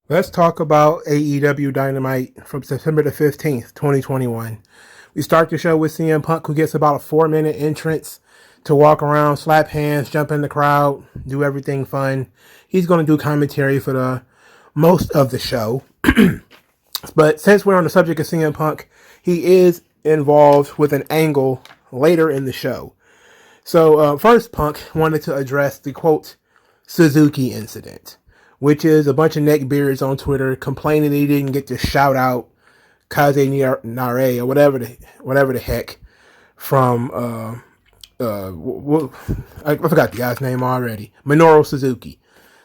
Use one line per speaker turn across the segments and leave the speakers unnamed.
Let's talk about AEW Dynamite from September the 15th, 2021. We start the show with CM Punk, who gets about a 4-minute entrance to walk around, slap hands, jump in the crowd, do everything fun. He's going to do commentary for the most of the show. But since we're on the subject of CM Punk, he is involved with an angle later in the show. So first, Punk wanted to address the, quote, Suzuki incident, which is a bunch of neckbeards on Twitter complaining they didn't get to shout out Kaze Nare or whatever the heck from I forgot the guy's name already. Minoru Suzuki.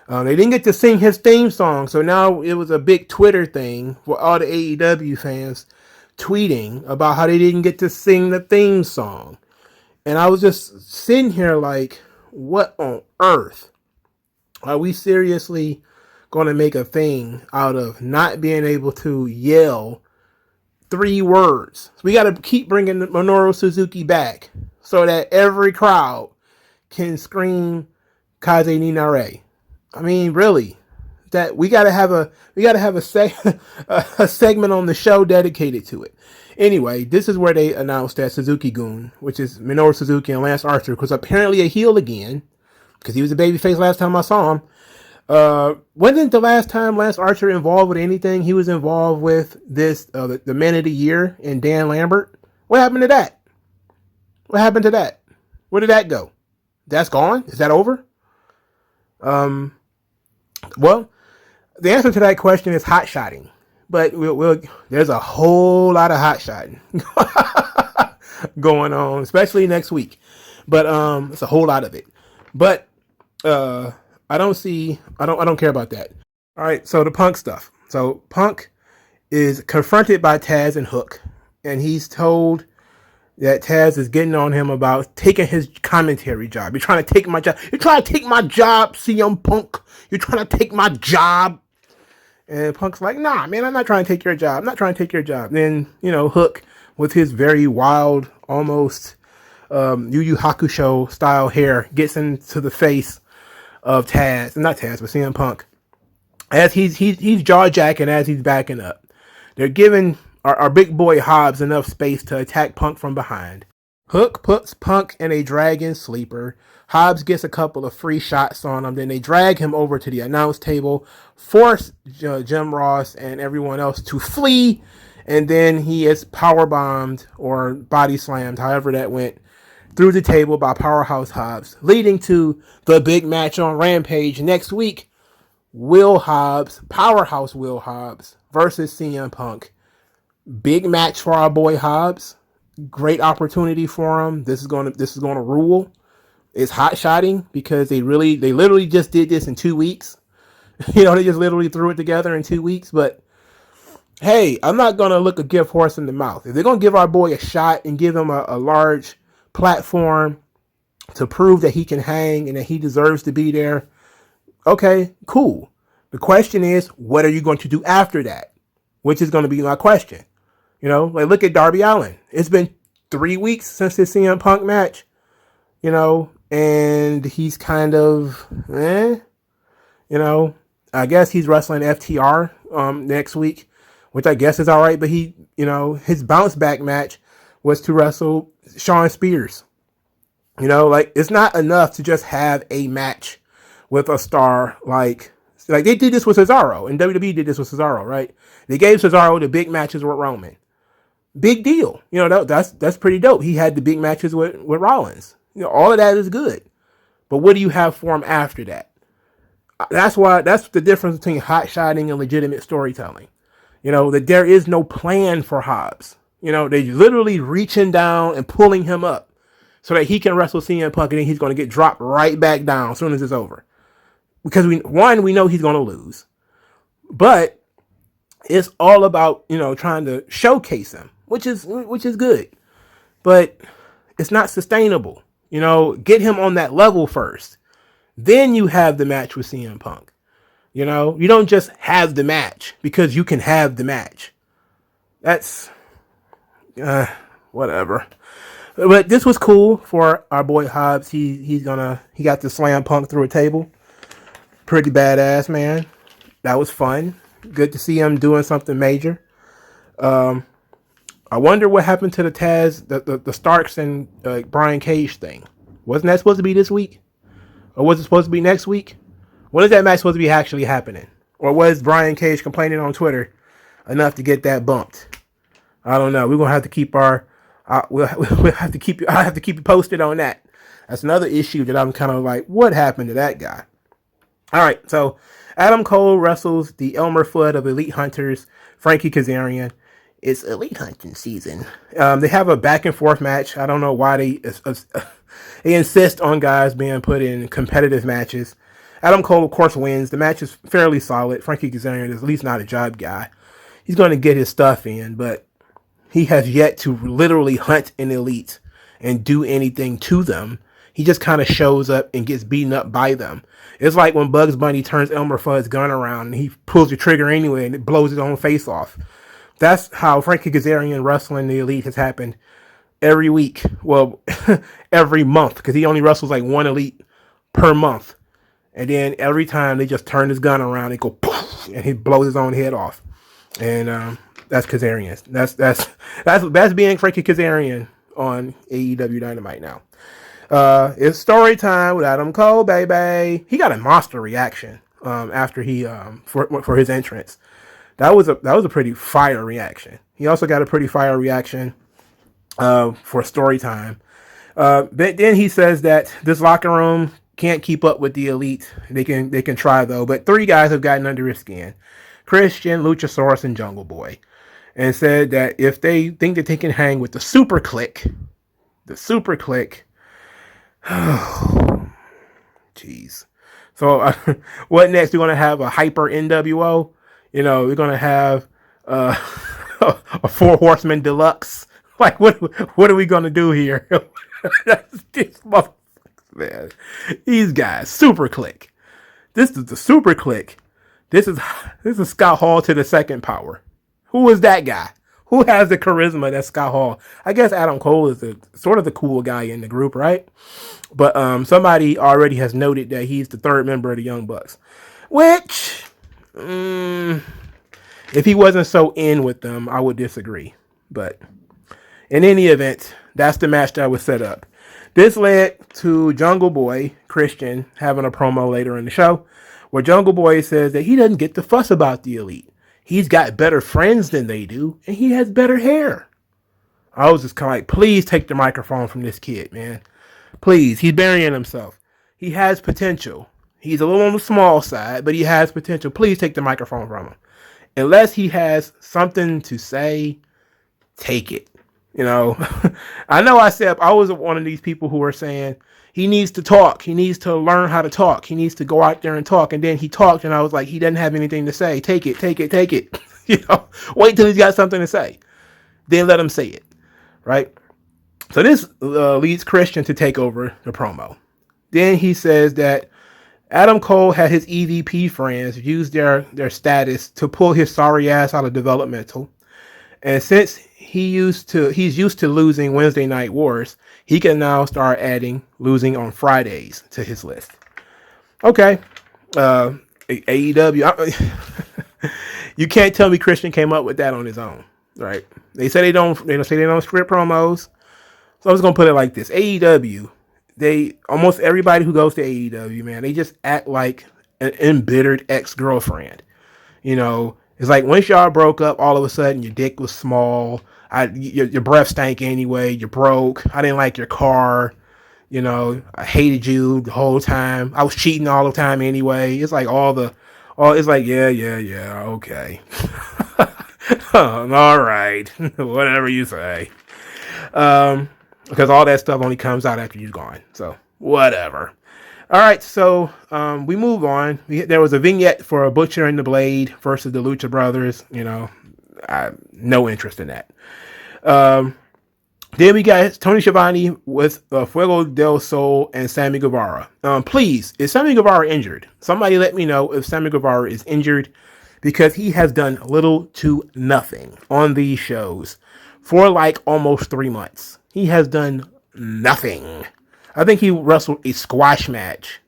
They didn't get to sing his theme song, so now it was a big Twitter thing for all the AEW fans tweeting about how they didn't get to sing the theme song. And I was just sitting here like, what on earth? Are we seriously going to make a thing out of not being able to yell 3 words? So we got to keep bringing Minoru Suzuki back so that every crowd can scream Kaze ni Nare. I mean, really, that we got to have a segment on the show dedicated to it. Anyway, this is where they announced that Suzuki-gun, which is Minoru Suzuki and Lance Archer, was apparently a heel again, because he was a babyface last time I saw him. Wasn't the last time Lance Archer involved with anything? He was involved with this, the Man of the Year and Dan Lambert. What happened to that? What happened to that? Where did that go? That's gone? Is that over? Well, the answer to that question is hot shotting. But there's a whole lot of hot shotting going on, especially next week. But it's a whole lot of it. But I don't care about that. All right, so the Punk stuff. So Punk is confronted by Taz and Hook, and he's told that Taz is getting on him about taking his commentary job. You're trying to take my job. You're trying to take my job, CM Punk. You're trying to take my job. And Punk's like, nah, man, I'm not trying to take your job. I'm not trying to take your job. Then, Hook, with his very wild, almost Yu Yu Hakusho style hair, gets into the face of Taz. Not Taz, but CM Punk. As he's jaw-jacking as he's backing up. They're giving our big boy Hobbs enough space to attack Punk from behind. Hook puts Punk in a dragon sleeper. Hobbs gets a couple of free shots on him. Then they drag him over to the announce table, force Jim Ross and everyone else to flee, and then he is powerbombed or body slammed, however that went, through the table by Powerhouse Hobbs, leading to the big match on Rampage next week. Powerhouse Will Hobbs versus CM Punk. Big match for our boy Hobbs. Great opportunity for him. This is gonna rule. It's hot shotting because they literally just did this in 2 weeks. They just literally threw it together in 2 weeks. But hey, I'm not gonna look a gift horse in the mouth. If they're gonna give our boy a shot and give him a large platform to prove that he can hang and that he deserves to be there, okay, cool. The question is, what are you going to do after that? Which is going to be my question. Look at Darby Allin. It's been 3 weeks since his CM Punk match, and he's kind of, I guess he's wrestling FTR next week, which I guess is all right. But his bounce back match was to wrestle Shawn Spears. It's not enough to just have a match with a star like they did this with Cesaro, and WWE did this with Cesaro, right? They gave Cesaro the big matches with Roman. Big deal. That's pretty dope. He had the big matches with Rollins. All of that is good. But what do you have for him after that? That's the difference between hot shotting and legitimate storytelling. That there is no plan for Hobbs. They literally reaching down and pulling him up so that he can wrestle CM Punk, and then he's going to get dropped right back down as soon as it's over. Because we know he's going to lose. But it's all about, trying to showcase him, which is good. But it's not sustainable. Get him on that level first. Then you have the match with CM Punk. You don't just have the match because you can have the match. That's whatever. But this was cool for our boy Hobbs. He got to slam Punk through a table. Pretty badass, man. That was fun. Good to see him doing something major. I wonder what happened to the Taz, the Starks and Brian Cage thing. Wasn't that supposed to be this week? Or was it supposed to be next week? When is that match supposed to be actually happening? Or was Brian Cage complaining on Twitter enough to get that bumped? I don't know. We're gonna have to keep we'll have to keep. I have to keep you posted on that. That's another issue that I'm kind of like, what happened to that guy? All right, so Adam Cole wrestles the Elmer Fudd of Elite Hunters, Frankie Kazarian. It's Elite Hunting season. They have a back and forth match. I don't know why they insist on guys being put in competitive matches. Adam Cole, of course, wins. The match is fairly solid. Frankie Kazarian is at least not a job guy. He's going to get his stuff in, but he has yet to literally hunt an Elite and do anything to them. He just kind of shows up and gets beaten up by them. It's like when Bugs Bunny turns Elmer Fudd's gun around and he pulls the trigger anyway and it blows his own face off. That's how Frankie Kazarian wrestling the Elite has happened every week. Well, every month, because he only wrestles like one Elite per month. And then every time they just turn his gun around and go poof, and he blows his own head off. And that's Kazarian. That's being Frankie Kazarian on AEW Dynamite now. It's story time with Adam Cole, baby. He got a monster reaction after he for his entrance. That was a pretty fire reaction. He also got a pretty fire reaction for story time. But then he says that this locker room can't keep up with the Elite. They can try though. But 3 guys have gotten under his skin: Christian, Luchasaurus, and Jungle Boy, and said that if they think that they can hang with the Super Clique, oh, jeez. So what next? We're going to have a hyper NWO. You know, we're going to have a 4 Horsemen Deluxe. Like, what are we going to do here? Man, these guys, Super Clique. This is the Super Clique. This is Scott Hall to the second power. Who is that guy? Who has the charisma that Scott Hall? I guess Adam Cole is sort of the cool guy in the group, right? But somebody already has noted that he's the 3rd member of the Young Bucks. Which, if he wasn't so in with them, I would disagree. But in any event, that's the match that was set up. This led to Jungle Boy, Christian, having a promo later in the show, where Jungle Boy says that he doesn't get the fuss about the Elite. He's got better friends than they do, and he has better hair. I was just kind of like, please take the microphone from this kid, man. Please, he's burying himself. He has potential. He's a little on the small side, but he has potential. Please take the microphone from him. Unless he has something to say, take it. You know, I know I said I was one of these people who were saying he needs to talk. He needs to learn how to talk. He needs to go out there and talk. And then he talked, and I was like, he doesn't have anything to say. Take it. You know, wait till he's got something to say. Then let him say it. Right? So this leads Christian to take over the promo. Then he says that Adam Cole had his EVP friends use their status to pull his sorry ass out of developmental. And since he's used to losing Wednesday Night Wars, he can now start adding losing on Fridays to his list. Okay. AEW. You can't tell me Christian came up with that on his own, right? They say they don't script promos. So I was going to put it like this. AEW, almost everybody who goes to AEW, man, they just act like an embittered ex-girlfriend. You know, it's like once y'all broke up, all of a sudden your dick was small. Your breath stank anyway. You're broke. I didn't like your car. You know, I hated you the whole time. I was cheating all the time anyway. It's like it's like, yeah, okay. All right. Whatever you say. Because all that stuff only comes out after you're gone. So, whatever. All right, so we move on. There was a vignette for a Butcher and the Blade versus the Lucha Brothers. You know, no interest in that. Then we got Tony Schiavone with Fuego del Sol and Sammy Guevara. Please, is Sammy Guevara injured? Somebody let me know if Sammy Guevara is injured, because he has done little to nothing on these shows for like almost 3 months. He has done nothing. I think he wrestled a squash match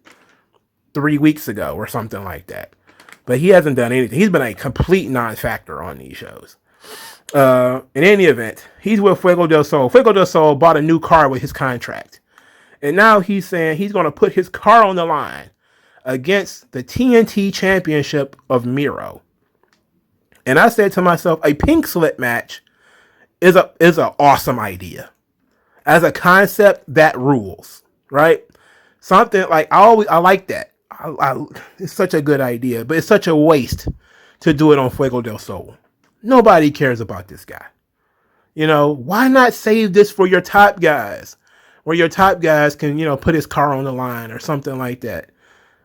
3 weeks ago or something like that. but he hasn't done anything. He's been a complete non-factor on these shows. In any event, he's with Fuego del Sol. Fuego del Sol bought a new car with his contract. And now he's saying he's going to put his car on the line against the TNT Championship of Miro. And I said to myself, a pink slip match is an awesome idea. As a concept, that rules, right? Something like I like that. It's such a good idea, but it's such a waste to do it on Fuego del Sol. Nobody cares about this guy. You know, why not save this for your top guys? Where your top guys can, you know, put his car on the line or something like that.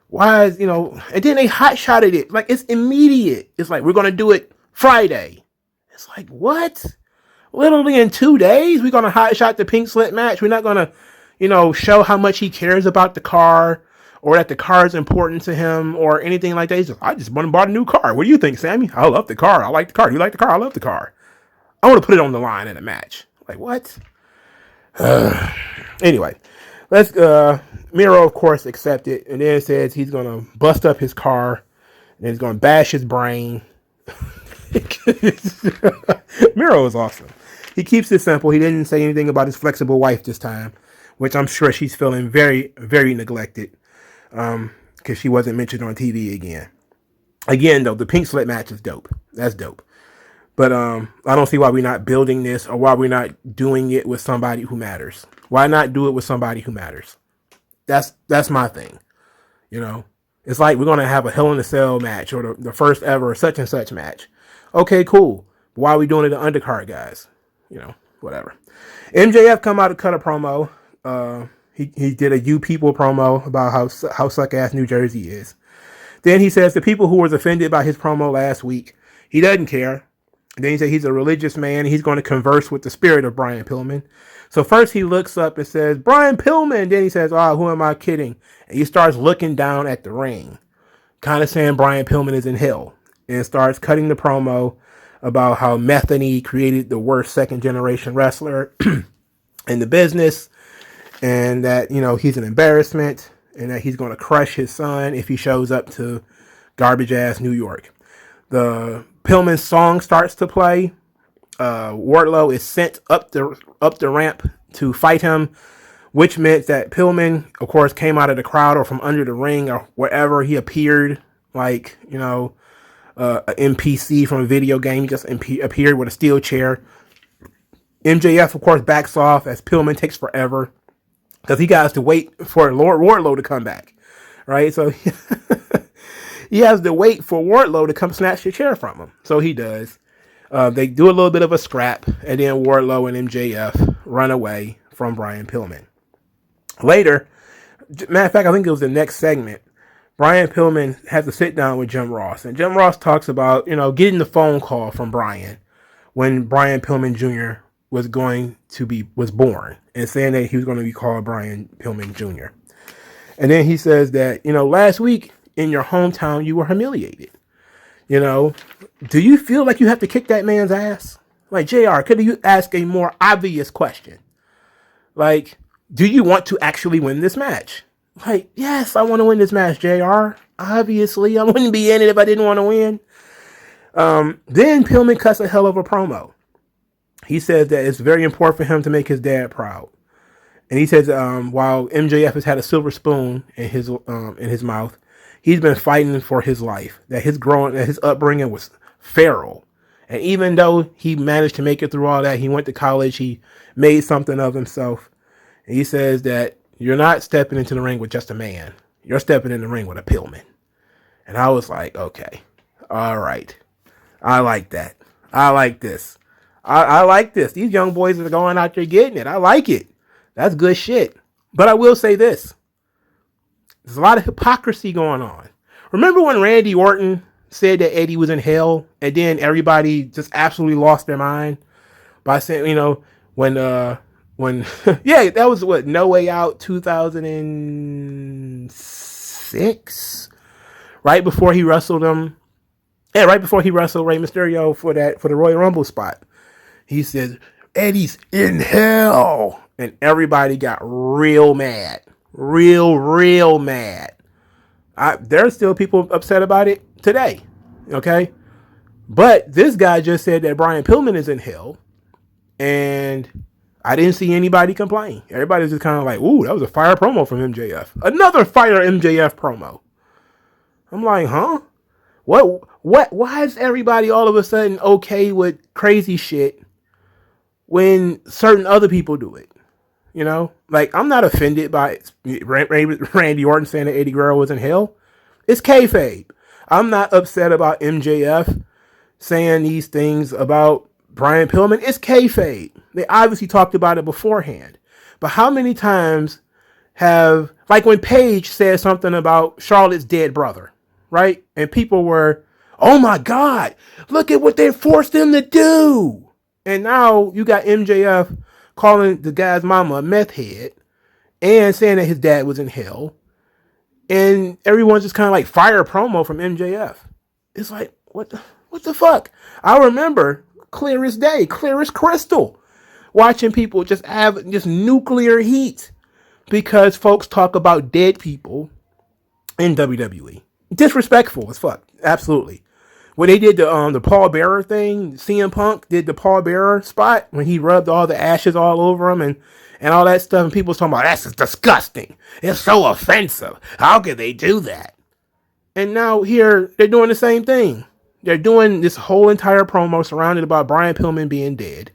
Why is, you know, and then they hot-shotted it. Like, it's immediate. It's like, we're going to do it Friday. It's like, what? Literally in 2 days, we're going to hot-shot the pink slip match. We're not going to, you know, show how much he cares about the car or that the car is important to him or anything like that. He's just, I just went and bought a new car. What do you think, Sammy? I love the car. I like the car. You like the car? I love the car. I want to put it on the line in a match. Like, what? Anyway, let's Miro of course accepted, and then says he's gonna bust up his car and he's gonna bash his brain. Miro is awesome. He keeps it simple. He didn't say anything about his flexible wife this time, which I'm sure she's feeling very, very neglected because she wasn't mentioned on TV again. Again, though, the pink slip match is dope. That's dope. But I don't see why we're not building this or why we're not doing it with somebody who matters. Why not do it with somebody who matters? That's my thing. You know, it's like we're going to have a Hell in a Cell match or the first ever such and such match. Okay, cool. But why are we doing it to undercard guys? You know, whatever. MJF come out to cut a promo. He did a You People promo about how suck-ass New Jersey is. Then he says the people who was offended by his promo last week, he doesn't care. And then he said he's a religious man. And he's going to converse with the spirit of Brian Pillman. So first he looks up and says, Brian Pillman. Then he says, oh, who am I kidding? And he starts looking down at the ring, kind of saying Brian Pillman is in hell. And starts cutting the promo about how Metheny created the worst second generation wrestler in the business. And that, you know, he's an embarrassment. And that he's going to crush his son if he shows up to garbage ass New York. The Pillman's song starts to play. Wardlow is sent up the ramp to fight him, which meant that Pillman, of course, came out of the crowd or from under the ring or wherever he appeared, like, you know, an NPC from a video game. He just appeared with a steel chair. MJF, of course, backs off as Pillman takes forever because he has to wait for Lord Wardlow to come back, right? So he has to wait for Wardlow to come snatch the chair from him. So he does. They do a little bit of a scrap, and then Wardlow and MJF run away from Brian Pillman. Later, matter of fact, I think it was the next segment, Brian Pillman has to sit down with Jim Ross. And Jim Ross talks about, you know, getting the phone call from Brian when Brian Pillman Jr. was born and saying that he was going to be called Brian Pillman Jr. And then he says that, you know, last week in your hometown, you were humiliated. You know, do you feel like you have to kick that man's ass? Like, JR, could you ask a more obvious question? Like, do you want to actually win this match? Like, yes, I want to win this match, JR. Obviously, I wouldn't be in it if I didn't want to win. Then Pillman cuts a hell of a promo. He says that it's very important for him to make his dad proud. And he says, while MJF has had a silver spoon in his mouth, he's been fighting for his life. That his upbringing was feral. And even though he managed to make it through all that, he went to college, he made something of himself. And he says that you're not stepping into the ring with just a man. You're stepping in the ring with a Pillman. And I was like, okay, all right. I like that. I like this. I like this. These young boys are going out there getting it. I like it. That's good shit. But I will say this. There's a lot of hypocrisy going on. Remember when Randy Orton said that Eddie was in hell, and then everybody just absolutely lost their mind by saying, you know, when yeah, that was what, No Way Out 2006, right before he wrestled him. Yeah, right before he wrestled Rey Mysterio for the Royal Rumble spot. He said, Eddie's in hell, and everybody got real mad. Real mad. There's still people upset about it. today. Okay? But this guy just said that Brian Pillman is in hell, and I didn't see anybody complain. Everybody's just kind of like, ooh, that was a fire promo from MJF. Another fire MJF promo. I'm like, huh? Why is everybody all of a sudden okay with crazy shit when certain other people do it? You know? Like, I'm not offended by Randy Orton saying that Eddie Guerrero was in hell. It's kayfabe. I'm not upset about MJF saying these things about Brian Pillman. It's kayfabe. They obviously talked about it beforehand. But how many times have, like when Paige said something about Charlotte's dead brother, right? And people were, oh my God, look at what they forced him to do. And now you got MJF calling the guy's mama a meth head and saying that his dad was in hell. And everyone's just kind of like fire promo from MJF. It's like, what the fuck? I remember clear as day, clear as crystal, watching people just have just nuclear heat because folks talk about dead people in WWE. Disrespectful as fuck. Absolutely. When they did the Paul Bearer thing, CM Punk did the Paul Bearer spot when he rubbed all the ashes all over him and all that stuff, and people was talking about, that's disgusting. It's so offensive. How could they do that? And now here they're doing the same thing. They're doing this whole entire promo surrounded about Brian Pillman being dead.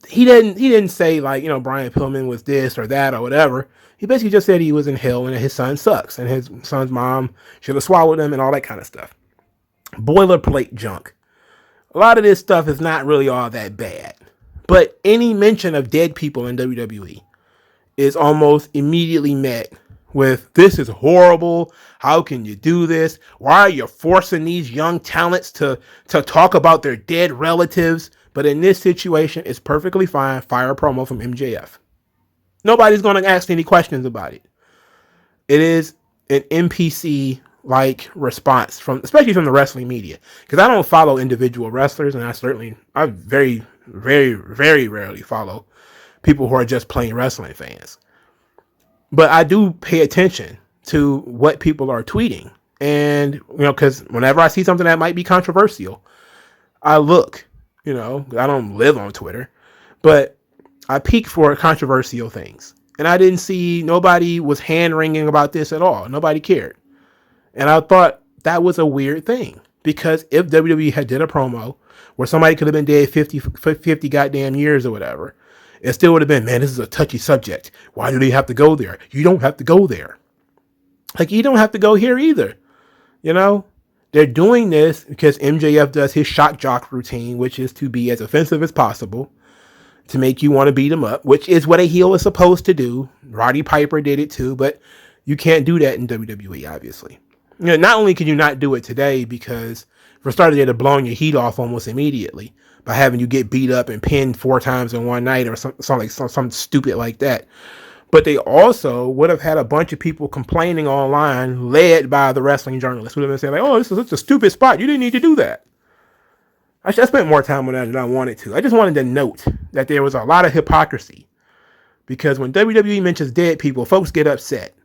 He didn't say like, you know, Brian Pillman was this or that or whatever. He basically just said he was in hell and that his son sucks and his son's mom should have swallowed him and all that kind of stuff. Boilerplate junk. A lot of this stuff is not really all that bad. But any mention of dead people in WWE is almost immediately met with, this is horrible. How can you do this? Why are you forcing these young talents to talk about their dead relatives? But in this situation, it's perfectly fine. Fire promo from MJF. Nobody's going to ask any questions about it. It is an NPC like response especially from the wrestling media, because I don't follow individual wrestlers, and I very, very, very rarely follow people who are just plain wrestling fans. But I do pay attention to what people are tweeting, and you know, because whenever I see something that might be controversial, I look. You know, I don't live on Twitter, but I peek for controversial things, and I didn't see, nobody was hand wringing about this at all. Nobody cared. And I thought that was a weird thing, because if WWE had did a promo where somebody could have been dead 50 goddamn years or whatever, it still would have been, man, this is a touchy subject. Why do they have to go there? You don't have to go there. Like, you don't have to go here either. You know, they're doing this because MJF does his shock jock routine, which is to be as offensive as possible to make you want to beat him up, which is what a heel is supposed to do. Roddy Piper did it too, but you can't do that in WWE, obviously. You know, not only can you not do it today, because for starters, they're blowing your heat off almost immediately by having you get beat up and pinned 4 times in one night or something stupid like that. But they also would have had a bunch of people complaining online, led by the wrestling journalists, who would have been saying like, oh, this is such a stupid spot. You didn't need to do that. I spent more time on that than I wanted to. I just wanted to note that there was a lot of hypocrisy, because when WWE mentions dead people, folks get upset.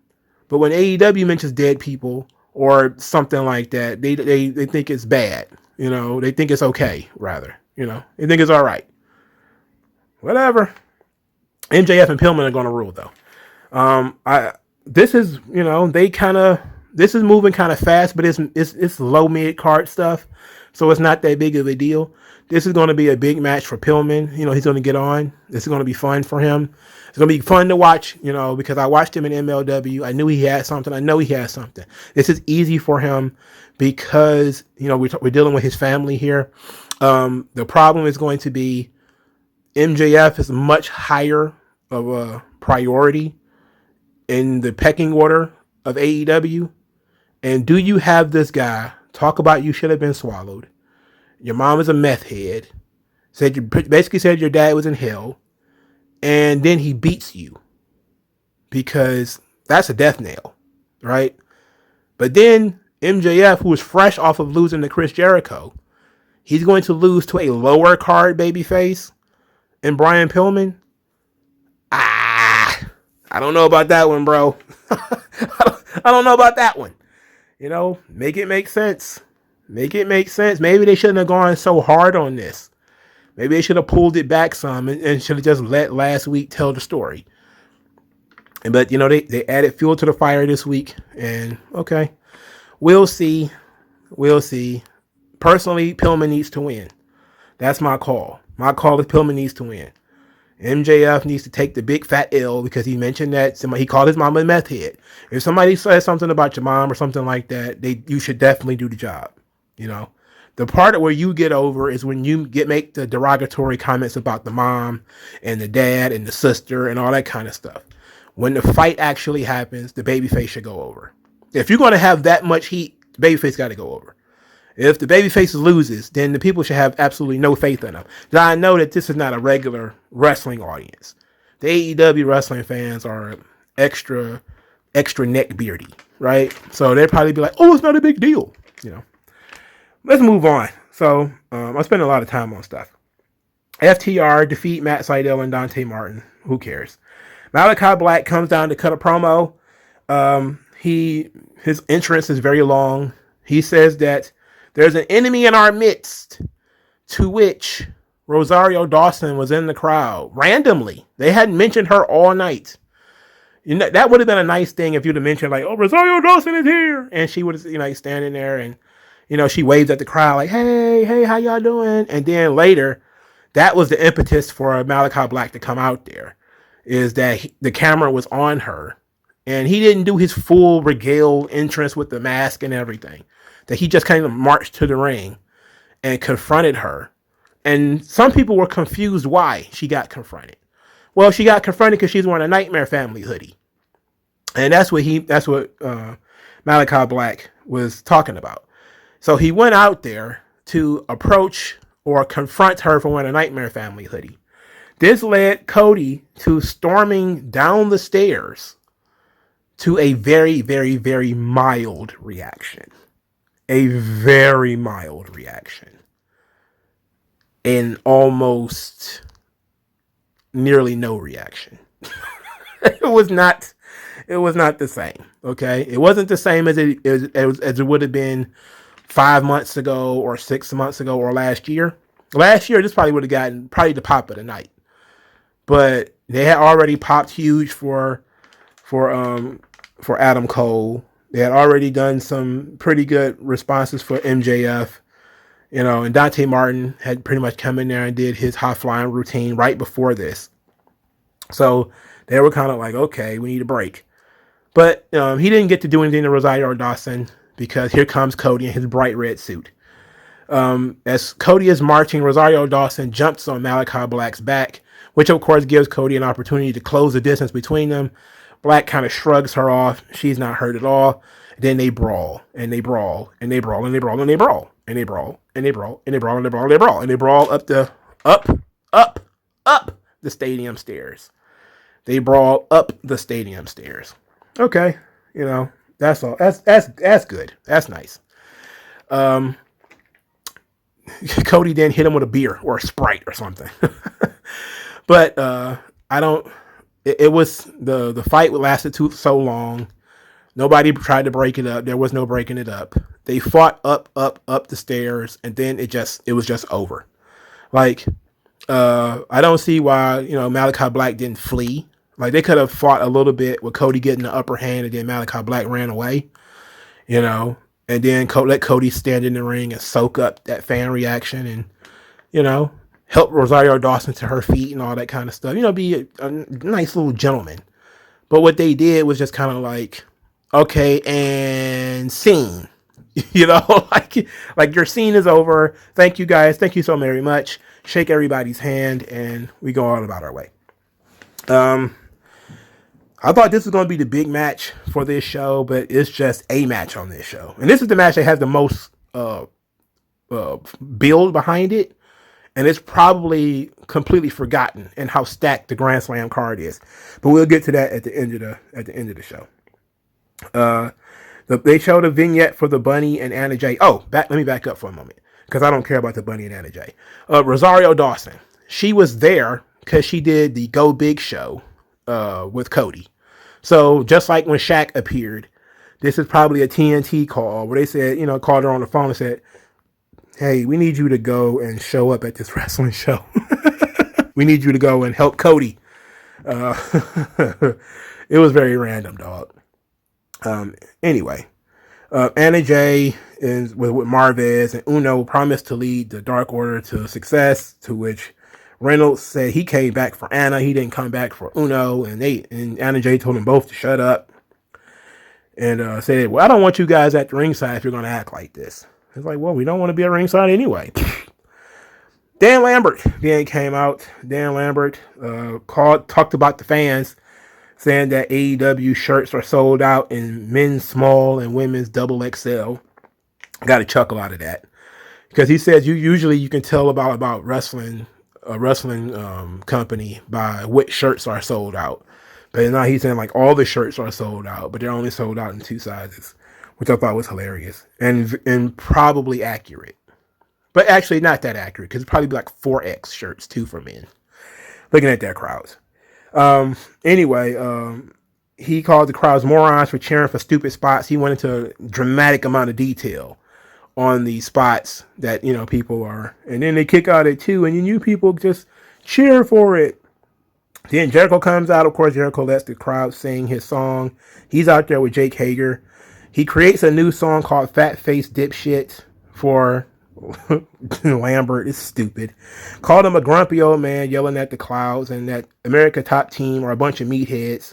But when AEW mentions dead people or something like that, they think it's bad. You know, they think it's okay, rather. You know, they think it's all right. Whatever. MJF and Pillman are going to rule, though. This is, you know, this is moving kind of fast, but it's low mid card stuff, so it's not that big of a deal. This is going to be a big match for Pillman. You know, he's going to get on. This is going to be fun for him. It's going to be fun to watch, you know, because I watched him in MLW. I knew he had something. I know he has something. This is easy for him because, you know, we're dealing with his family here. The problem is going to be MJF is much higher of a priority in the pecking order of AEW. And do you have this guy talk about you should have been swallowed? Your mom is a meth head. Basically said your dad was in hell. And then he beats you, because that's a death nail, right? But then MJF, who is fresh off of losing to Chris Jericho, he's going to lose to a lower card babyface and Brian Pillman. I don't know about that one, bro. I don't know about that one. Make it make sense. Make it make sense. Maybe they shouldn't have gone so hard on this. Maybe they should have pulled it back some and should have just let last week tell the story. But, they added fuel to the fire this week. And, okay, we'll see. We'll see. Personally, Pillman needs to win. That's my call. My call is Pillman needs to win. MJF needs to take the big fat L because he mentioned that he called his mom a meth head. If somebody says something about your mom or something like that, you should definitely do the job. The part where you get over is when you make the derogatory comments about the mom and the dad and the sister and all that kind of stuff. When the fight actually happens, the babyface should go over. If you're going to have that much heat, the babyface got to go over. If the babyface loses, then the people should have absolutely no faith in them. Now, I know that this is not a regular wrestling audience. The AEW wrestling fans are extra neck beardy, right? So they'll probably be like, "Oh, it's not a big deal," Let's move on. So I spend a lot of time on stuff. FTR defeat Matt Sydal and Dante Martin. Who cares? Malachi Black comes down to cut a promo. His entrance is very long. He says that there's an enemy in our midst, to which Rosario Dawson was in the crowd randomly. They hadn't mentioned her all night. That would have been a nice thing if you'd have mentioned like, "Oh, Rosario Dawson is here," and she would have, standing there and she waves at the crowd like, "Hey, how y'all doing?" And then later, that was the impetus for Malachi Black to come out there, is that the camera was on her, and he didn't do his full regale entrance with the mask and everything. That he just kind of marched to the ring and confronted her. And some people were confused why she got confronted. Well, she got confronted because she's wearing a Nightmare Family hoodie. And that's what Malachi Black was talking about. So he went out there to approach or confront her for wearing a Nightmare Family hoodie. This led Cody to storming down the stairs to a very, very, very mild reaction. A very mild reaction. And almost nearly no reaction. It was not the same. Okay. It wasn't the same as it would have been 5 months ago or 6 months ago or last year. Last year, this probably would have gotten the pop of the night. But they had already popped huge for Adam Cole. They had already done some pretty good responses for MJF, and Dante Martin had pretty much come in there and did his high flying routine right before this. So they were kind of like, okay, we need a break. But he didn't get to do anything to Rosario Dawson because here comes Cody in his bright red suit. As Cody is marching, Rosario Dawson jumps on Malachi Black's back, which of course gives Cody an opportunity to close the distance between them. Black kind of shrugs her off. She's not hurt at all. Then they brawl and they brawl and they brawl and they brawl and they brawl and they brawl and they brawl and they brawl and they brawl and they brawl and they brawl up the stadium stairs. They brawl up the stadium stairs. Okay, that's all. That's good. That's nice. Cody then hit him with a beer or a Sprite or something. But I don't. It was the fight lasted so long. Nobody tried to break it up. There was no breaking it up. They fought up the stairs, and then it was just over. Like, I don't see why Malachi Black didn't flee. Like, they could have fought a little bit with Cody getting the upper hand, and then Malachi Black ran away. And then let Cody stand in the ring and soak up that fan reaction, and help Rosario Dawson to her feet and all that kind of stuff. Be a nice little gentleman. But what they did was just kind of like, okay, and scene. Like your scene is over. Thank you guys. Thank you so very much. Shake everybody's hand, and we go on about our way. I thought this was going to be the big match for this show, but it's just a match on this show. And this is the match that has the most build behind it. And it's probably completely forgotten in how stacked the Grand Slam card is. But we'll get to that at the end of the show. They showed a vignette for the Bunny and Anna Jay. Let me back up for a moment, because I don't care about the Bunny and Anna Jay. Rosario Dawson. She was there because she did the Go Big show with Cody. So just like when Shaq appeared, This is probably a TNT call where they said, called her on the phone and said, hey, we need you to go and show up at this wrestling show. We need you to go and help Cody. It was very random, dog. Anyway, Anna Jay is with Marvez, and Uno promised to lead the Dark Order to success, to which Reynolds said he came back for Anna. He didn't come back for Uno, and Anna Jay told them both to shut up and said, well, I don't want you guys at the ringside if you're going to act like this. It's like, well, we don't want to be at ringside anyway. Dan Lambert then came out. Dan Lambert talked about the fans, saying that AEW shirts are sold out in men's small and women's double XL. Got a chuckle out of that because he says you can tell about a wrestling company by which shirts are sold out. But now he's saying like all the shirts are sold out, but they're only sold out in 2 sizes, which I thought was hilarious and probably accurate. But actually not that accurate because it's probably like 4X shirts too for men. Looking at their crowds. Anyway, he called the crowds morons for cheering for stupid spots. He went into a dramatic amount of detail on the spots that, people are. And then they kick out at 2 and then you people just cheer for it. Then Jericho comes out. Of course, Jericho lets the crowd sing his song. He's out there with Jake Hager. He creates a new song called Fat Face Dipshit for Lambert. Is stupid. Called him a grumpy old man yelling at the clouds and that America Top Team are a bunch of meatheads.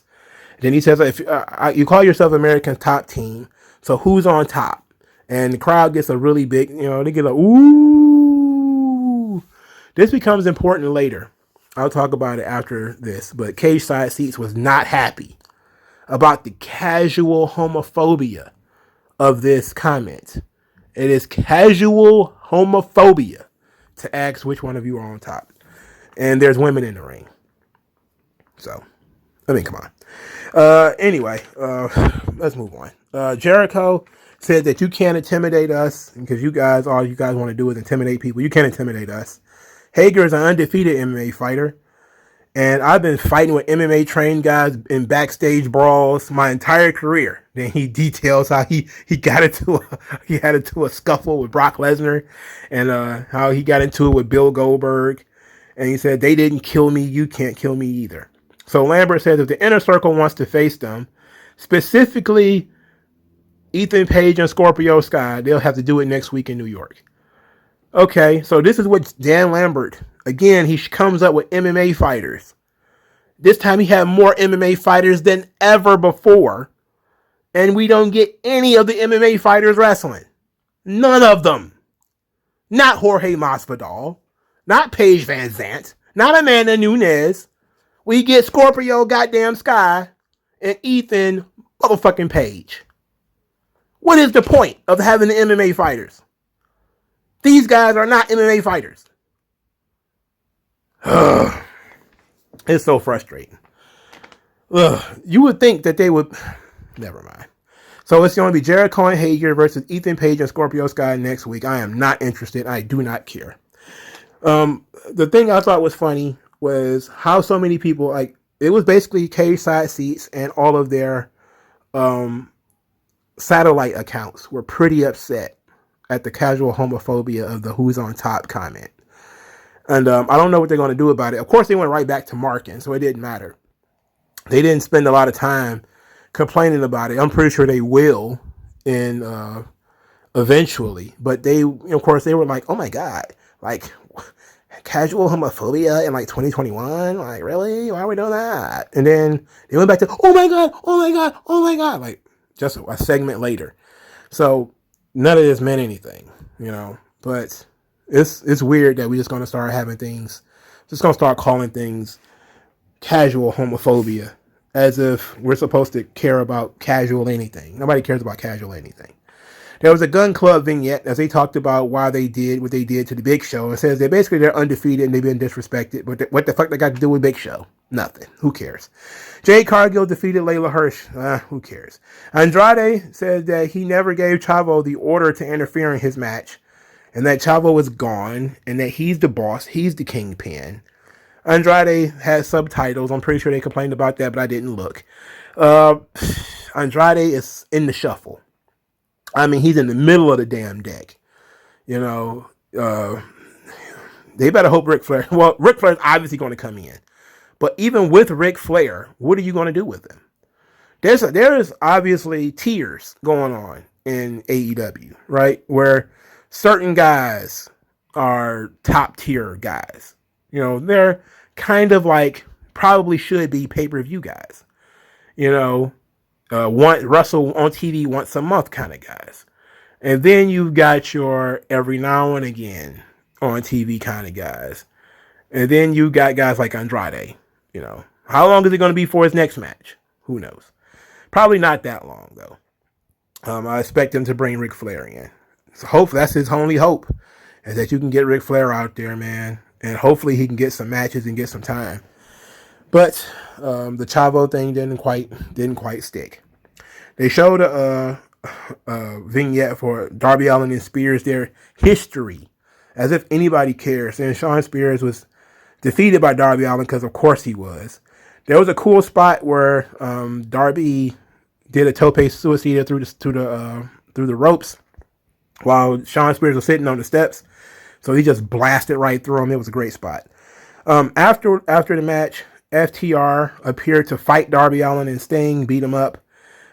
Then he says, if you call yourself American Top Team, so who's on top? And the crowd gets a really big, they get a ooh. This becomes important later. I'll talk about it after this. But Cage Side Seats was not happy about the casual homophobia of this comment. It is casual homophobia to ask which one of you are on top. And there's women in the ring. So, come on. Anyway, let's move on. Jericho said that you can't intimidate us because all you guys want to do is intimidate people. You can't intimidate us. Hager is an undefeated MMA fighter. And I've been fighting with MMA trained guys in backstage brawls my entire career. Then he details how he got into a scuffle with Brock Lesnar and how he got into it with Bill Goldberg. And he said, they didn't kill me. You can't kill me either. So Lambert says if the Inner Circle wants to face them, specifically Ethan Page and Scorpio Sky, they'll have to do it next week in New York. Okay, so this is what Dan Lambert, again, he comes up with MMA fighters. This time he had more MMA fighters than ever before. And we don't get any of the MMA fighters wrestling. None of them. Not Jorge Masvidal. Not Paige Van Zant. Not Amanda Nunes. We get Scorpio goddamn Sky and Ethan motherfucking Page. What is the point of having the MMA fighters? These guys are not MMA fighters. It's so frustrating. You would think that they would... Never mind. So it's going to be Jericho and Hager versus Ethan Page and Scorpio Sky next week. I am not interested. I do not care. The thing I thought was funny was how so many people, it was basically Cage Side Seats and all of their satellite accounts were pretty upset at the casual homophobia of the who's on top comment. And I don't know what they're going to do about it. Of course, they went right back to marking, so it didn't matter. They didn't spend a lot of time complaining about it. I'm pretty sure they will eventually. But they, of course, they were like, oh my God, casual homophobia in 2021? Really? Why are we doing that? And then they went back to, oh my God, oh my God, oh my God, just a segment later. So none of this meant anything, but it's weird that we're just going to start having things, just going to start calling things casual homophobia as if we're supposed to care about casual anything. Nobody cares about casual anything. There was a Gun Club vignette as they talked about why they did what they did to the Big Show. It says they're undefeated and they've been disrespected. But what the fuck they got to do with Big Show? Nothing. Who cares? Jade Cargill defeated Layla Hirsch. Who cares? Andrade said that he never gave Chavo the order to interfere in his match and that Chavo was gone and that he's the boss. He's the kingpin. Andrade has subtitles. I'm pretty sure they complained about that, but I didn't look. Uh, Andrade is in the shuffle. I mean, he's in the middle of the damn deck. You know, they better hope Ric Flair. Well, Ric Flair's obviously going to come in, but even with Ric Flair, what are you going to do with him? There is obviously tiers going on in AEW, right? Where certain guys are top tier guys. You know, they're kind of like probably should be pay-per-view guys. You know, want Russell on TV once a month kind of guys. And then you've got your every now and again on TV kind of guys. And then you got guys like Andrade. You know, how long is it going to be for his next match? Who knows? Probably not that long, though. I expect him to bring Ric Flair in. So hopefully that's his only hope, is that you can get Ric Flair out there, man. And hopefully he can get some matches and get some time. But the Chavo thing didn't quite stick. They showed a vignette for Darby Allin and Spears, their history, as if anybody cares. And Shawn Spears was defeated by Darby Allin because, of course, he was. There was a cool spot where Darby did a tope suicida through the ropes while Shawn Spears was sitting on the steps. So he just blasted right through him. It was a great spot. After the match, FTR appeared to fight Darby Allin, and Sting beat him up.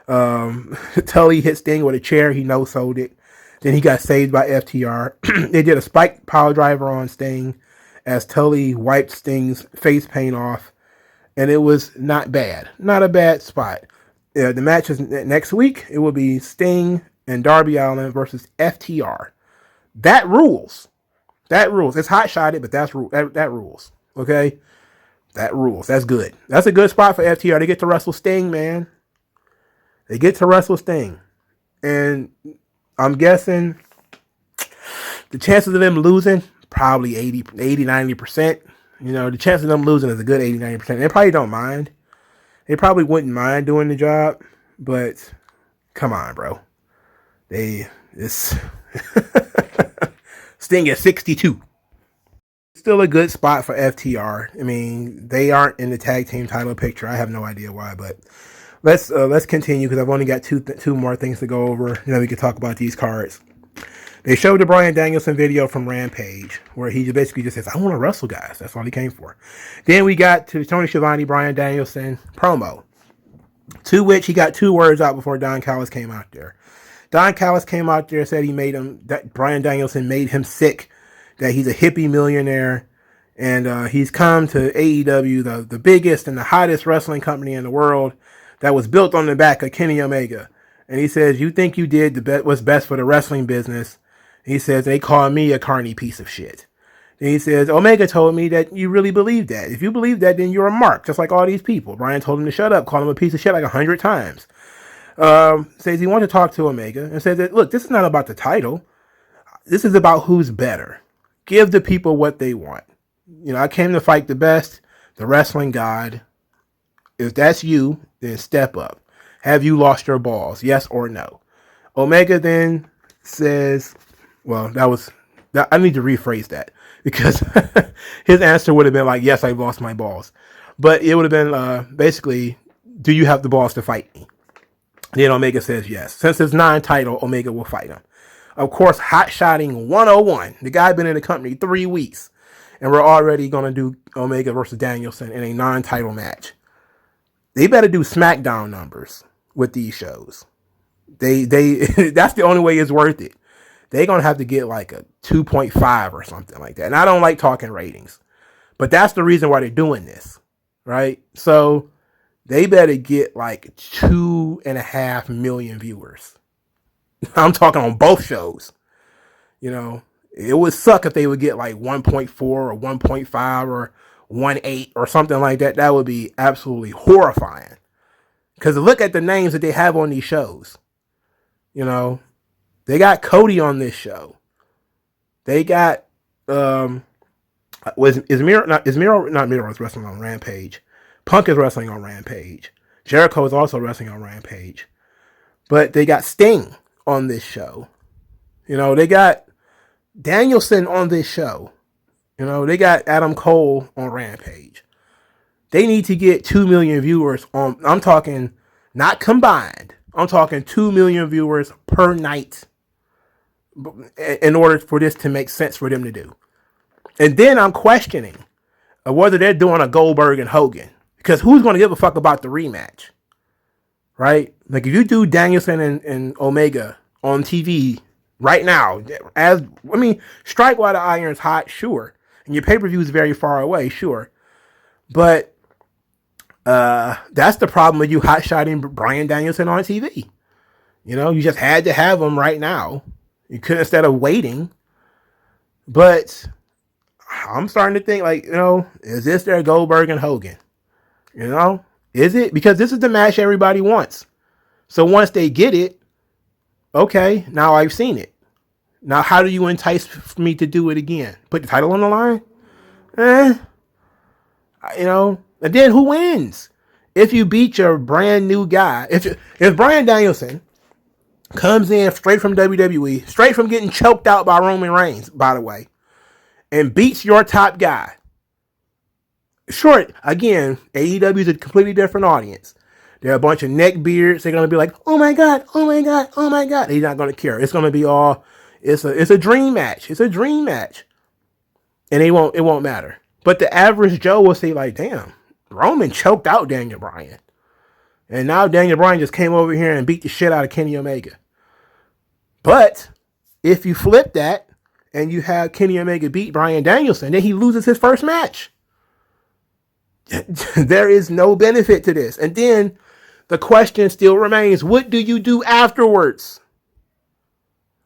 Tully hit Sting with a chair. He no-sold it. Then he got saved by FTR. They did a spike power driver on Sting as Tully wiped Sting's face paint off. And it was not bad. Not a bad spot. The match is next week. It will be Sting and Darby Allin versus FTR. That rules. That rules. It's hot-shotted, but that rules. Okay? That rules. That's good. That's a good spot for FTR. They get to wrestle Sting, man. They get to wrestle Sting. And I'm guessing the chances of them losing, probably 80, 90%. You know, the chance of them losing is a good 80, 90%. They probably don't mind. They probably wouldn't mind doing the job. But, come on, bro. Sting at 62. Still a good spot for FTR. I mean, they aren't in the tag team title picture. I have no idea why, but let's continue because I've only got two more things to go over. You know, we can talk about these cards. They showed the Bryan Danielson video from Rampage where he basically just says, I want to wrestle guys. That's all he came for. Then we got to Tony Schiavone, Bryan Danielson promo, to which he got 2 words out before Don Callis came out there. Don Callis came out there and said that Bryan Danielson made him sick, that he's a hippie millionaire, and he's come to AEW, the biggest and the hottest wrestling company in the world, that was built on the back of Kenny Omega. And he says, you think you did what's best for the wrestling business. He says, they call me a carny piece of shit. Then he says, Omega told me that you really believe that. If you believe that, then you're a mark, just like all these people. Bryan told him to shut up, called him a piece of shit like 100 times. Says he wanted to talk to Omega and says that, look, this is not about the title. This is about who's better. Give the people what they want. You know, I came to fight the best, the wrestling god. If that's you, then step up. Have you lost your balls? Yes or no? Omega then says, well, I need to rephrase that because his answer would have been like, yes, I've lost my balls. But it would have been basically, do you have the balls to fight me? Then Omega says yes. Since it's non-title, Omega will fight him. Of course, hot-shotting 101. The guy been in the company 3 weeks. And we're already going to do Omega versus Danielson in a non-title match. They better do SmackDown numbers with these shows. They that's the only way it's worth it. They're going to have to get like a 2.5 or something like that. And I don't like talking ratings. But that's the reason why they're doing this. Right? So they better get like 2.5 million viewers. I'm talking on both shows. You know, it would suck if they would get like 1.4 or 1.5 or 1.8 or something like that. That would be absolutely horrifying. Because look at the names that they have on these shows. You know, they got Cody on this show. They got Miro is wrestling on Rampage. Punk is wrestling on Rampage. Jericho is also wrestling on Rampage. But they got Sting on this show. You know, they got Danielson on this show. You know, they got Adam Cole on Rampage. They need to get 2 million viewers on. I'm talking not combined. I'm talking 2 million viewers per night in order for this to make sense for them to do. And then I'm questioning whether they're doing a Goldberg and Hogan. Because who's going to give a fuck about the rematch? Right? Like if you do Danielson and Omega on TV right now, strike while the iron's hot, sure. And your pay-per-view is very far away, sure. But that's the problem with you hot-shotting Bryan Danielson on TV. You know, you just had to have him right now. You could instead of waiting. But I'm starting to think, like, you know, is this their Goldberg and Hogan? You know, is it? Because this is the match everybody wants. So once they get it, okay, now I've seen it. Now, how do you entice me to do it again? Put the title on the line? You know, and then who wins? If you beat your brand new guy, if Bryan Danielson comes in straight from WWE, straight from getting choked out by Roman Reigns, by the way, and beats your top guy. Sure, again, AEW is a completely different audience. They're a bunch of neckbeards. They're going to be like, oh my God, oh my God, oh my God. He's not going to care. It's going to be all, it's a dream match. It's a dream match. And it won't matter. But the average Joe will say like, damn, Roman choked out Daniel Bryan. And now Daniel Bryan just came over here and beat the shit out of Kenny Omega. But if you flip that and you have Kenny Omega beat Bryan Danielson, then he loses his first match. There is no benefit to this. And then the question still remains, what do you do afterwards?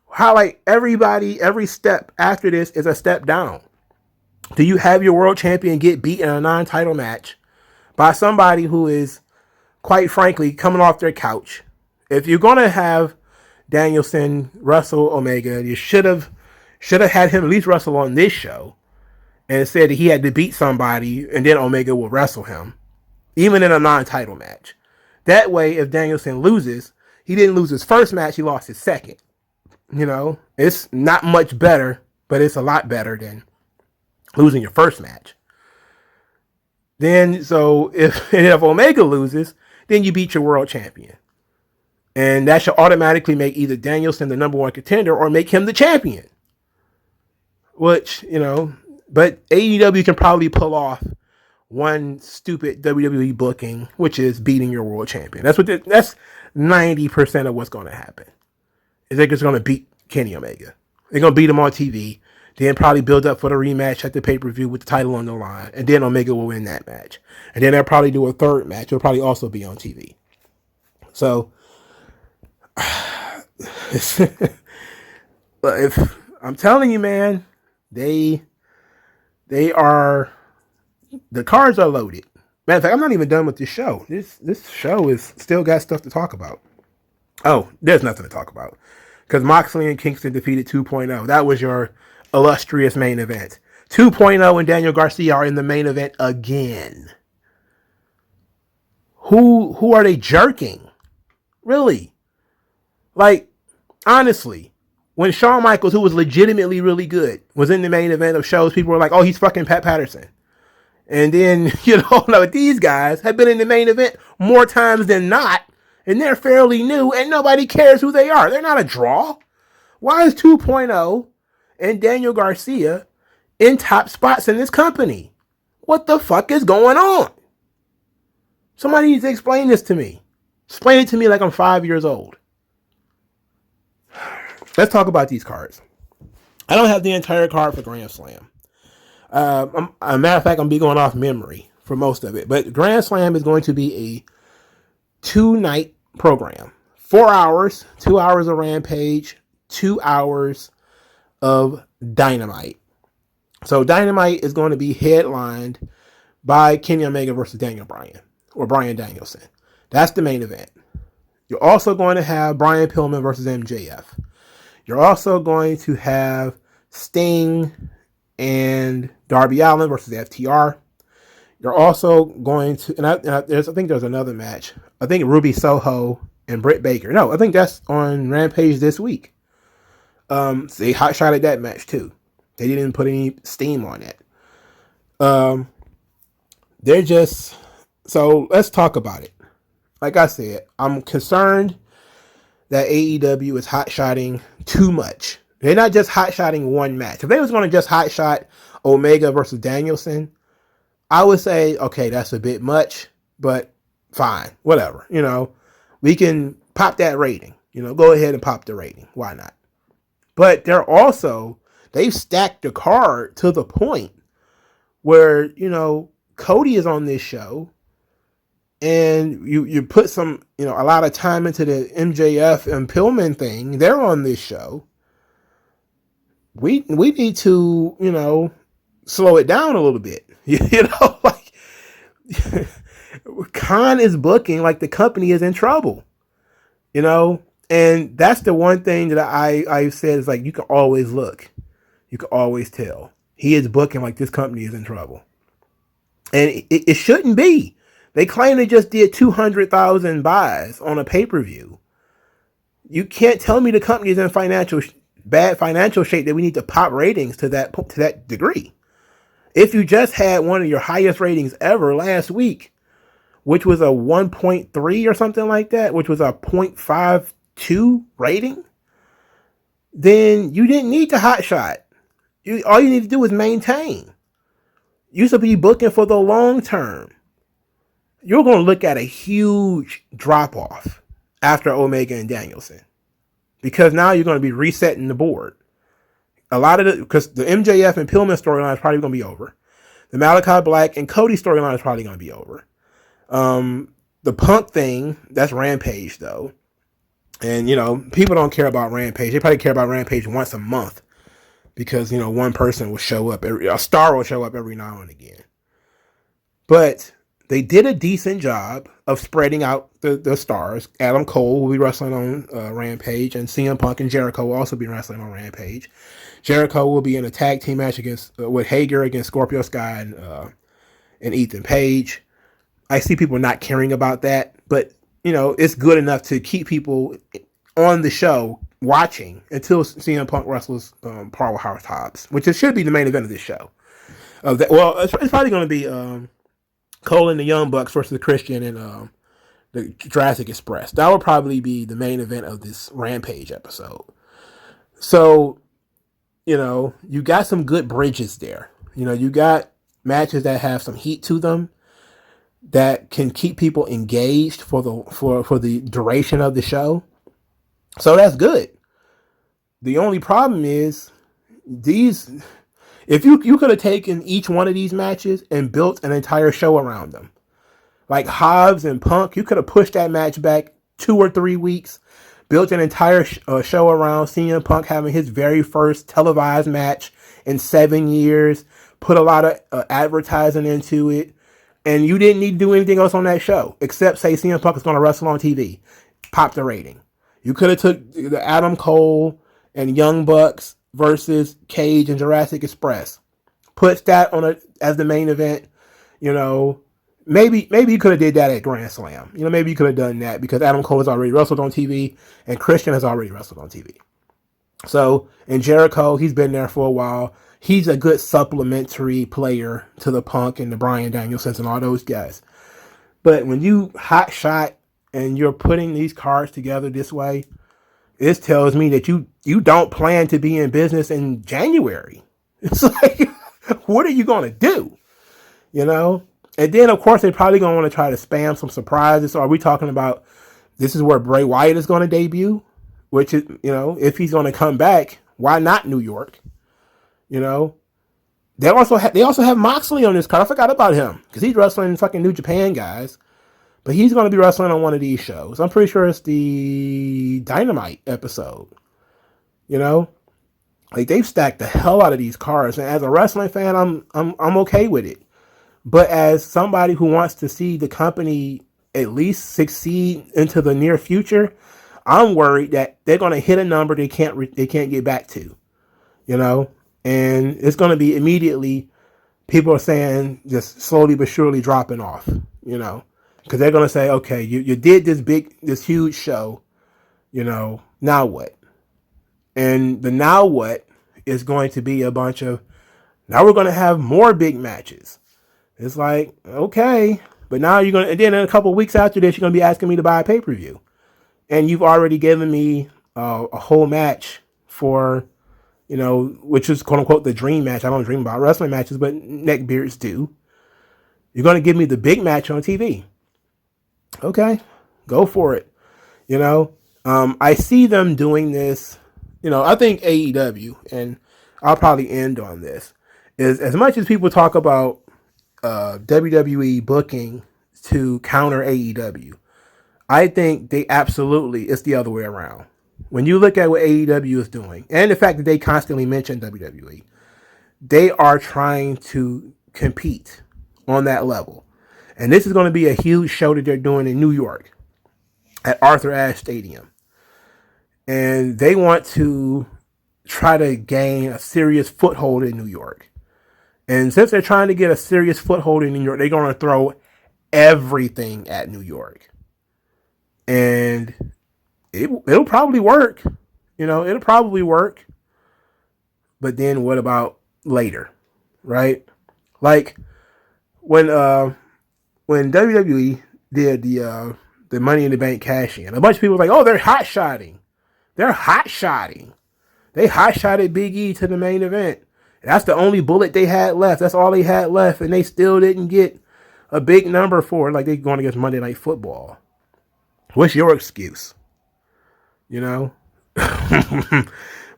How, like, every step after this is a step down. Do you have your world champion get beat in a non-title match by somebody who is, quite frankly, coming off their couch? If you're going to have Danielson wrestle Omega, you should have had him at least wrestle on this show and said that he had to beat somebody and then Omega will wrestle him, even in a non-title match. That way, if Danielson loses, he didn't lose his first match, he lost his second. You know, it's not much better, but it's a lot better than losing your first match. Then, so if Omega loses, then you beat your world champion. And that should automatically make either Danielson the number one contender or make him the champion. Which, you know, but AEW can probably pull off one stupid WWE booking, which is beating your world champion. That's 90% of what's going to happen. Is they're just going to beat Kenny Omega. They're going to beat him on TV. Then probably build up for the rematch at the pay-per-view with the title on the line. And then Omega will win that match. And then they'll probably do a third match. It'll probably also be on TV. So, if I'm telling you, man, the cards are loaded. Matter of fact, I'm not even done with this show. This show is still got stuff to talk about. Oh, there's nothing to talk about. Because Moxley and Kingston defeated 2.0. That was your illustrious main event. 2.0 and Daniel Garcia are in the main event again. Who are they jerking? Really? Like, honestly, when Shawn Michaels, who was legitimately really good, was in the main event of shows, people were like, oh, he's fucking Pat Patterson. And then, you know, like, these guys have been in the main event more times than not, and they're fairly new, and nobody cares who they are. They're not a draw. Why is 2.0 and Daniel Garcia in top spots in this company? What the fuck is going on? Somebody needs to explain this to me. Explain it to me like I'm 5 years old. Let's talk about these cards. I don't have the entire card for Grand Slam. As a matter of fact, I'm be going off memory for most of it. But Grand Slam is going to be a 2-night program. 4 hours, 2 hours of Rampage, 2 hours of Dynamite. So Dynamite is going to be headlined by Kenny Omega versus Daniel Bryan or Bryan Danielson. That's the main event. You're also going to have Brian Pillman versus MJF. You're also going to have Sting and Darby Allin versus FTR. You're also going to, I think there's another match. I think Ruby Soho and Britt Baker. No, I think that's on Rampage this week. They hot shot at that match too. They didn't put any steam on it. They're just, so let's talk about it. Like I said, I'm concerned that AEW is hot-shotting too much. They're not just hot-shotting one match. If they was going to just hot-shot Omega versus Danielson, I would say, okay, that's a bit much, but fine, whatever. We can pop that rating. Go ahead and pop the rating. Why not? But they've stacked the card to the point where, Cody is on this show, and you put some, a lot of time into the MJF and Pillman thing. They're on this show. We need to, slow it down a little bit. Like Khan is booking like the company is in trouble. And that's the one thing that I've said is like, you can always look. You can always tell. He is booking like this company is in trouble. And it shouldn't be. They claim they just did 200,000 buys on a pay-per-view. You can't tell me the company is in bad financial shape that we need to pop ratings to that degree. If you just had one of your highest ratings ever last week, which was a 1.3 or something like that, which was a 0.52 rating, then you didn't need to hot shot. All you need to do is maintain. You should be booking for the long term. You're going to look at a huge drop off after Omega and Danielson, because now you're going to be resetting the board. Because the MJF and Pillman storyline is probably going to be over. The Malachi Black and Cody storyline is probably going to be over. The Punk thing, that's Rampage though. And, people don't care about Rampage. They probably care about Rampage once a month because, one person will show up. A star will show up every now and again. But they did a decent job of spreading out the stars. Adam Cole will be wrestling on Rampage, and CM Punk and Jericho will also be wrestling on Rampage. Jericho will be in a tag team match with Hager against Scorpio Sky and Ethan Page. I see people not caring about that, but it's good enough to keep people on the show watching until CM Punk wrestles Powerhouse Hobbs, which should be the main event of this show. It's probably going to be Cole and the Young Bucks versus Christian and the Jurassic Express. That will probably be the main event of this Rampage episode. So, you got some good bridges there. You got matches that have some heat to them that can keep people engaged for the duration of the show. So that's good. The only problem is if you could have taken each one of these matches and built an entire show around them, like Hobbs and Punk, you could have pushed that match back 2 or 3 weeks, built an entire show around CM Punk having his very first televised match in 7 years, put a lot of advertising into it, and you didn't need to do anything else on that show except say CM Punk is going to wrestle on TV. Pop the rating. You could have took the Adam Cole and Young Bucks versus Cage and Jurassic Express. Put that as the main event. Maybe you could have did that at Grand Slam. Maybe you could have done that because Adam Cole has already wrestled on TV and Christian has already wrestled on TV. So, and Jericho, he's been there for a while. He's a good supplementary player to the Punk and the Bryan Danielsons and all those guys. But when you hot shot and you're putting these cards together this way, this tells me that you don't plan to be in business in January. It's like, what are you going to do? And then, of course, they're probably going to want to try to spam some surprises. So are we talking about this is where Bray Wyatt is going to debut? Which is, if he's going to come back, why not New York? They also have Moxley on this card. I forgot about him because he's wrestling fucking New Japan guys. But he's going to be wrestling on one of these shows. I'm pretty sure it's the Dynamite episode. Like they've stacked the hell out of these cards. And as a wrestling fan, I'm okay with it. But as somebody who wants to see the company at least succeed into the near future, I'm worried that they're going to hit a number they can't get back to. And it's going to be immediately people are saying just slowly but surely dropping off. Because they're going to say, okay, you did this huge show, now what? And the now what is going to be a bunch of, now we're going to have more big matches. It's like, okay, but now you're going to, and then in a couple of weeks after this, you're going to be asking me to buy a pay-per-view. And you've already given me a whole match for, which is quote unquote the dream match. I don't dream about wrestling matches, but neckbeards do. You're going to give me the big match on TV. Okay, go for it. I see them doing this. I think AEW, and I'll probably end on this, is as much as people talk about WWE booking to counter AEW, I think they absolutely, it's the other way around. When you look at what AEW is doing, and the fact that they constantly mention WWE, they are trying to compete on that level. And this is going to be a huge show that they're doing in New York at Arthur Ashe Stadium. And they want to try to gain a serious foothold in New York. And since they're trying to get a serious foothold in New York, they're going to throw everything at New York. And it'll probably work. It'll probably work. But then what about later? Right? Like when WWE did the Money in the Bank cash in, a bunch of people were like, oh, they're hot-shotting. They're hot-shotting. They hot-shotted Big E to the main event. That's the only bullet they had left. That's all they had left. And they still didn't get a big number for it. Like they're going against Monday Night Football. What's your excuse? But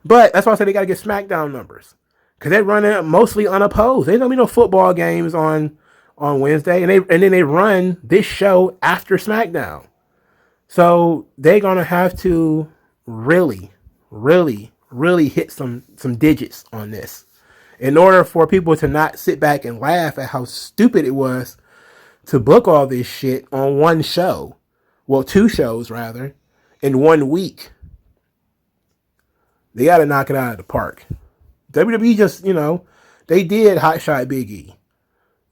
that's why I said they got to get SmackDown numbers. Because they're running mostly unopposed. There's going to be no football games on Wednesday. And then they run this show after SmackDown. So they're going to have to really, really, really hit some digits on this in order for people to not sit back and laugh at how stupid it was to book all this shit on one show. Well, two shows rather, in 1 week. They got to knock it out of the park. WWE just, they did hotshot Big E.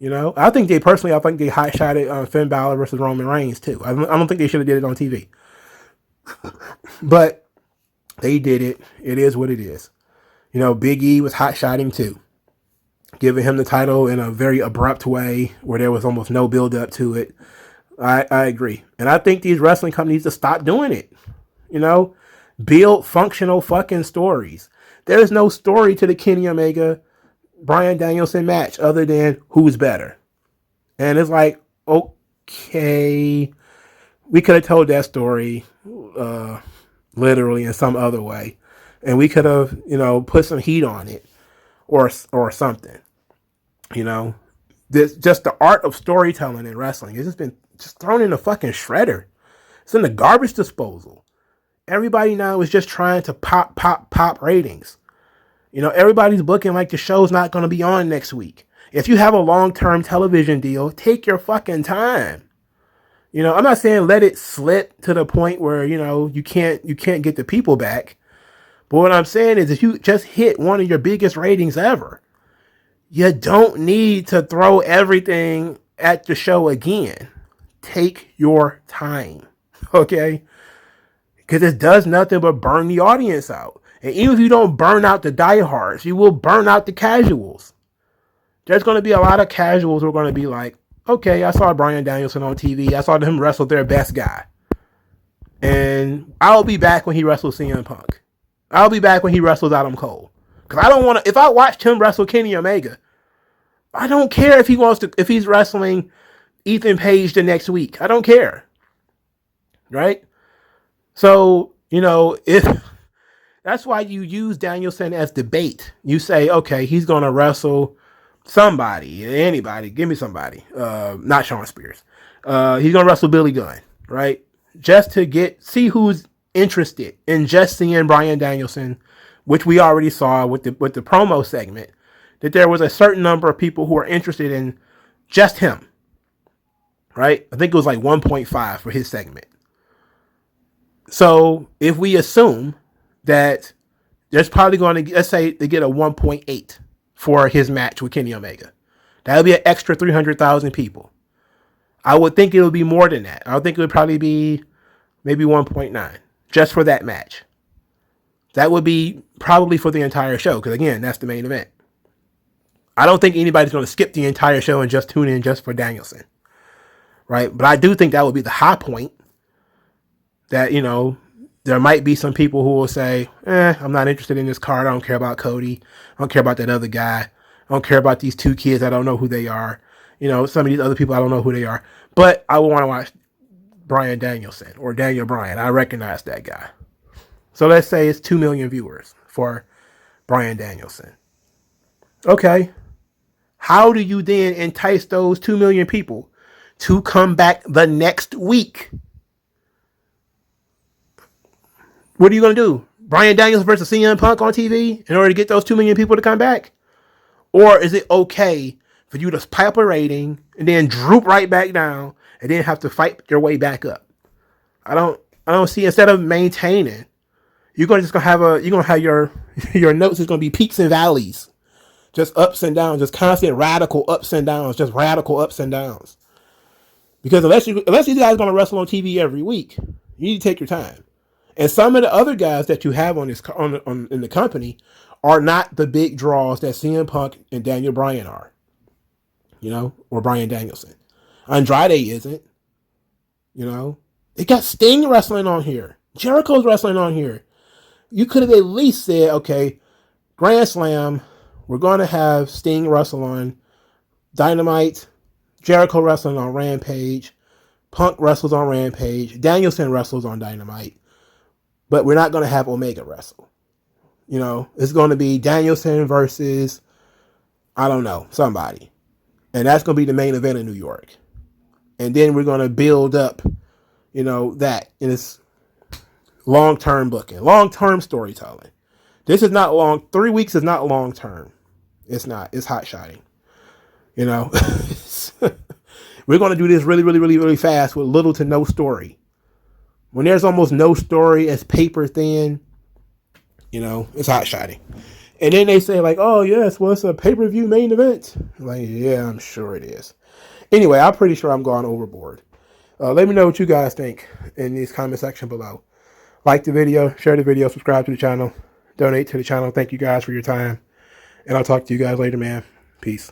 I think they hotshotted Finn Balor versus Roman Reigns too. I don't think they should have did it on TV. But they did it. It is what it is. Big E was hot-shotting too, giving him the title in a very abrupt way where there was almost no build-up to it. I agree. And I think these wrestling companies need to stop doing it. Build functional fucking stories. There's no story to the Kenny Omega, Bryan Danielson match other than who's better. And it's like, okay, we could have told that story literally in some other way. And we could have, put some heat on it or something. This just the art of storytelling in wrestling has just been thrown in the fucking shredder. It's in the garbage disposal. Everybody now is just trying to pop ratings. Everybody's booking like the show's not going to be on next week. If you have a long-term television deal, take your fucking time. I'm not saying let it slip to the point where, you can't get the people back. But what I'm saying is if you just hit one of your biggest ratings ever, you don't need to throw everything at the show again. Take your time. Okay? Because it does nothing but burn the audience out. And even if you don't burn out the diehards, you will burn out the casuals. There's going to be a lot of casuals who are going to be like, okay, I saw Bryan Danielson on TV. I saw him wrestle their best guy. And I'll be back when he wrestles CM Punk. I'll be back when he wrestles Adam Cole. Because I don't want to, if I watched him wrestle Kenny Omega, I don't care if he's wrestling Ethan Page the next week. I don't care. Right? So, if that's why you use Danielson as the bait. You say, okay, he's going to wrestle somebody, anybody. Give me somebody. Not Shawn Spears. He's going to wrestle Billy Gunn, right? Just to see who's interested in just seeing Bryan Danielson, which we already saw with the promo segment, that there was a certain number of people who are interested in just him, right? I think it was like 1.5 for his segment. So if we assume that there's probably going to, let's say they get a 1.8 for his match with Kenny Omega, that would be an extra 300,000 people. I would think it would be more than that. I would think it would probably be maybe 1.9 just for that match. That would be probably for the entire show, because again, that's the main event. I don't think anybody's going to skip the entire show and just tune in just for Danielson, right? But I do think that would be the high point. That, you know, there might be some people who will say, I'm not interested in this card. I don't care about Cody. I don't care about that other guy. I don't care about these two kids. I don't know who they are. You know, some of these other people, I don't know who they are. But I want to watch Bryan Danielson or Daniel Bryan. I recognize that guy. So let's say it's 2 million viewers for Bryan Danielson. Okay. How do you then entice those 2 million people to come back the next week? What are you going to do? Bryan Danielson versus CM Punk on TV in order to get those 2 million people to come back? Or is it okay for you to pipe a rating and then droop right back down and then have to fight your way back up? I don't see, instead of maintaining, you're going to have your notes is going to be peaks and valleys. Just ups and downs, just constant radical ups and downs, just radical ups and downs. Because unless you guys are going to wrestle on TV every week, you need to take your time. And some of the other guys that you have in the company are not the big draws that CM Punk and Daniel Bryan are, you know, or Bryan Danielson. Andrade isn't, you know. They got Sting wrestling on here. Jericho's wrestling on here. You could have at least said, okay, Grand Slam, we're going to have Sting wrestle on Dynamite, Jericho wrestling on Rampage, Punk wrestles on Rampage, Danielson wrestles on Dynamite, but we're not going to have Omega wrestle. You know, it's going to be Danielson versus, I don't know, somebody. And that's going to be the main event in New York. And then we're going to build up, you know, that. And it's long-term booking, long-term storytelling. This is not long. 3 weeks is not long-term. It's not. It's hot-shotting. You know, we're going to do this really, really, really, really fast with little to no story. When there's almost no story, it's paper thin. You know, it's hot-shotting. And then they say like, oh, yes, well, it's a pay-per-view main event. I'm like, yeah, I'm sure it is. Anyway, I'm pretty sure I'm going overboard. Let me know what you guys think in the comment section below. Like the video, share the video, subscribe to the channel, donate to the channel. Thank you guys for your time. And I'll talk to you guys later, man. Peace.